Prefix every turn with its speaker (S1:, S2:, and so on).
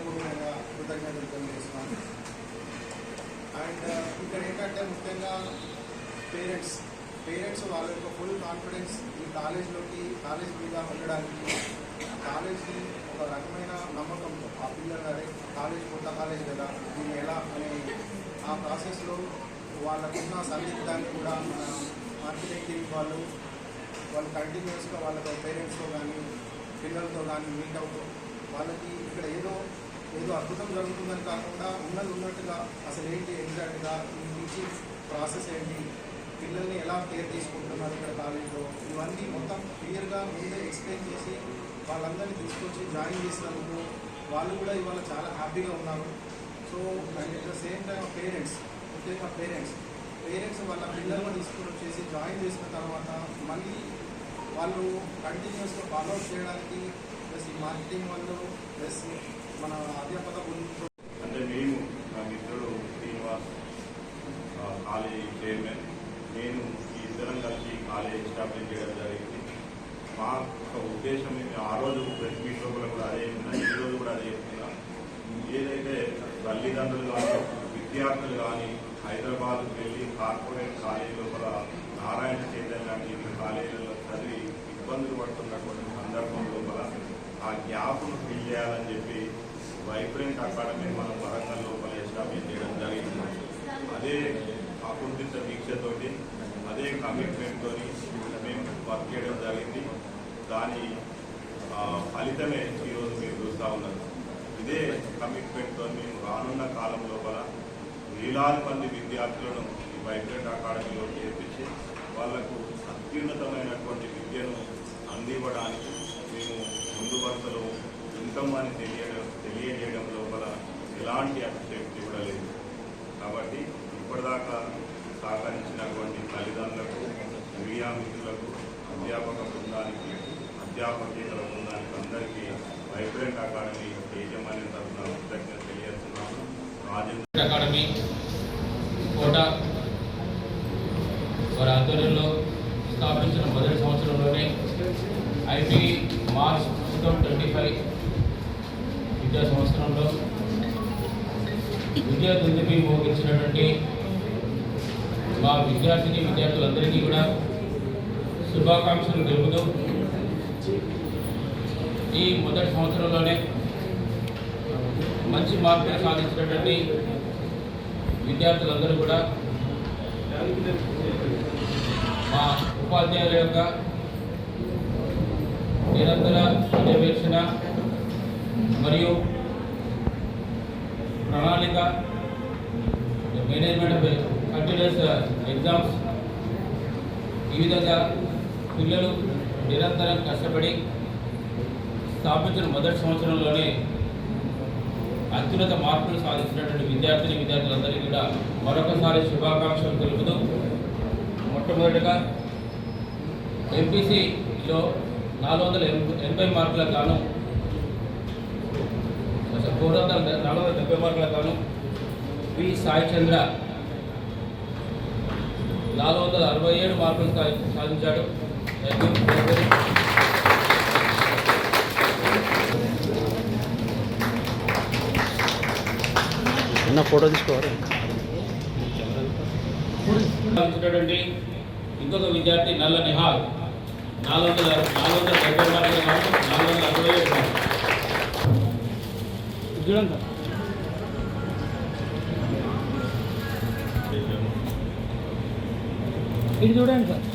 S1: హృదయపూర్వకంగా కృతజ్ఞతలు తెలియజేస్తున్నాను. అండ్ ఇక్కడ ఏంటంటే ముఖ్యంగా పేరెంట్స్ వాళ్ళ యొక్క ఫుల్ కాన్ఫిడెన్స్ ఈ కాలేజ్ మీద ఉండడానికి, కాలేజ్కి ఒక రకమైన నమ్మకంతో ఆ పిల్లలు కాలేజ్ కొత్త కాలేజ్ కదా దీన్ని ఎలా అనే ఆ ప్రాసెస్లో వాళ్ళకున్న సందిగ్ధాన్ని కూడా మన మార్కెటింగ్ టీం వాళ్ళు కంటిన్యూస్గా వాళ్ళతో పేరెంట్స్తో కానీ పిల్లలతో కానీ మీట్ అవుతూ వాళ్ళకి ఇక్కడ ఏదో అద్భుతం జరుగుతుందని కాకుండా ఉన్నట్టుగా అసలు ఏంటి ఎగ్జాక్ట్గా ఈ టీచింగ్ ప్రాసెస్ ఏంటి, పిల్లల్ని ఎలా కేర్ తీసుకుంటున్నారు ఇక్కడ కాలేజ్లో, ఇవన్నీ మొత్తం క్లియర్గా ముందే ఎక్స్ప్లెయిన్ చేసి వాళ్ళందరినీ తీసుకొచ్చి జాయిన్ చేసినందుకు వాళ్ళు కూడా ఇవాళ చాలా హ్యాపీగా ఉన్నారు. So and at the same time ముఖ్యంగా పేరెంట్స్ వాళ్ళ పిల్లలను తీసుకుని వచ్చేసి జాయిన్ చేసిన తర్వాత మళ్ళీ వాళ్ళు కంటిన్యూస్గా ఫాలోఅప్ చేయడానికి ప్లస్ ఈ మార్కెటింగ్ వాళ్ళు ప్లస్ మన అధ్యాపక బృందం
S2: అంటే మేము నా మిత్రుడు శ్రీనివాస్ కాలేజీ చైర్మన్, నేను ఈ ఇద్దరం కలిసి కాలేజీ ఎస్టాబ్లిష్ చేయడం జరిగింది. మా ఒక ఉద్దేశం ఆ రోజు ప్రెస్ మీట్ లోపల కూడా అదే చెప్తున్నా, ఈరోజు కూడా అదే చెప్తున్నా. ఏదైతే తల్లిదండ్రులు కానీ విద్యార్థులు కానీ హైదరాబాద్కు వెళ్ళి కార్పొరేట్ కాలేజీ లోపల నారాయణ చైతన్య లాంటి కాలేజీలలో చదివి ఇబ్బందులు పడుతున్నటువంటి సందర్భం లోపల ఆ గ్యాప్ను ఫిల్ చేయాలని చెప్పి వైబ్రెంట్ అకాడమీ మనం వరంగల్ లోపల ఎస్టాబ్లిష్ చేయడం జరిగింది. అదే అకుంఠిత దీక్షతోటి అదే కమిట్మెంట్తో మేము వర్క్ చేయడం జరిగింది. దాని ఫలితమే ఈరోజు మీరు చూస్తూ ఉన్నారు. ఇదే కమిట్మెంట్తో మేము రానున్న కాలం లోపల వేలాది మంది విద్యార్థులను ఈ వైబ్రెంట్ అకాడమీలో చేర్పించి వాళ్లకు అత్యున్నతమైనటువంటి విద్యను అందివ్వడానికి మేము ముందు వరుసలో ఉంటామని తెలియజేయడం లోపల ఎలాంటి అతిశక్తి కూడా లేదు. కాబట్టి ఇప్పటిదాకా సహకరించినటువంటి తల్లిదండ్రులకు, మీడియా మిత్రులకు, అధ్యాపక బృందానికి, అధ్యాపకేతర బృందానికి అందరికీ వైబ్రెంట్ అకాడమీ యాజమాన్యం తరఫున కృతజ్ఞత తెలియజేస్తున్నాము. రాజేంద్ర
S3: అకాడమీ కోట వారి ఆధ్వర్యంలో స్థాపించిన మొదటి సంవత్సరంలోనే ఐపీ మార్చ్ 2025 విద్యా సంవత్సరంలో విద్యా దుందుకి మోగించినటువంటి మా విద్యార్థులందరికీ కూడా శుభాకాంక్షలు తెలుపుతూ ఈ మొదటి సంవత్సరంలోనే మంచి మార్కులు సాధించినటువంటి విద్యార్థులందరూ కూడా మా ఉపాధ్యాయుల యొక్క నిరంతర పర్యవేక్షణ మరియు ప్రణాళిక, మేనేజ్మెంట్ ఆఫ్ కంటిన్యూస్ ఎగ్జామ్స్, ఈ విధంగా పిల్లలు నిరంతరం కష్టపడి స్థాపించిన మొదటి సంవత్సరంలోనే అత్యున్నత మార్కులు సాధించినటువంటి విద్యార్థులందరికీ కూడా మరొకసారి శుభాకాంక్షలు తెలుపుతూ, మొట్టమొదటిగా ఎంపీసీలో 480 మార్కులకు గాను 470 మార్కులకు గాను వి సాయి చంద్ర 467 మార్కులు సాధించాడు.
S4: ఫోటో తీసుకోవాలి.
S3: ఇంకొక విద్యార్థి నల్ల నిహాల్ 470 మార్కులు 467 మార్కులు. చూడండి ఇది చూడండి సార్.